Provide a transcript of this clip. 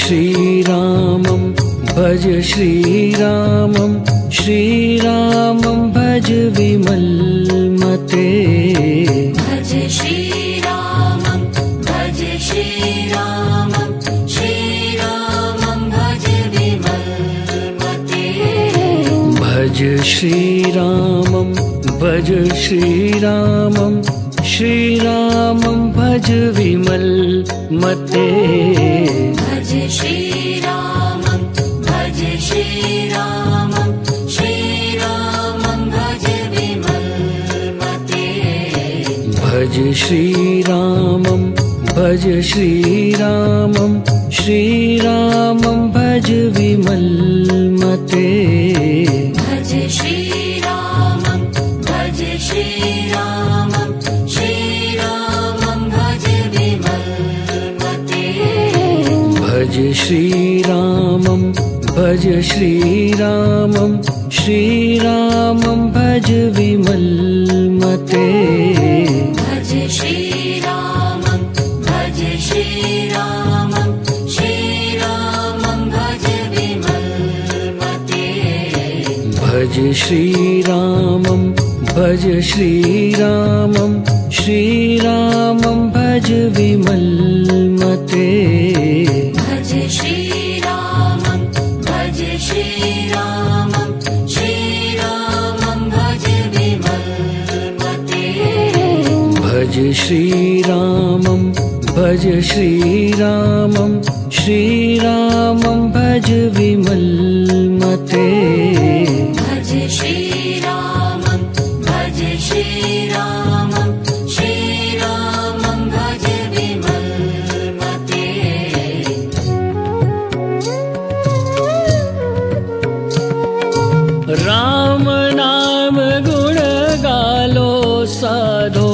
श्रीरामं भज श्रीरामं श्रीरामं भज विमलमते भज श्रीरामं भज श्रीरामं श्रीरामं भज विमलमते भज श्रीरामं भज श्रीरामं श्रीरामं भज विमलमते भज श्रीरामं भज श्रीरामं श्रीरामं भज विमलमते भज श्रीरामं भज श्रीरामं श्रीरामं भज विमलमते भज श्रीरामं भज श्रीरामं श्रीरामं भज विमलमते भज श्रीरामं भज श्रीरामं श्रीरामं भज विमलमते भज श्रीरामं भज श्रीरामं श्रीरामं भज विमलमते भज श्रीरामं भज श्रीरामं श्रीरामं भज विमलमते भज श्रीरामं भज श्रीरामं श्रीरामं भज विमलमते भज श्रीरामं भज श्रीरामं श्रीरामं भज विमलमते भज श्रीरामं भज श्रीरामं श्रीरामं भज विमलमते राम नाम गुण गालो साधो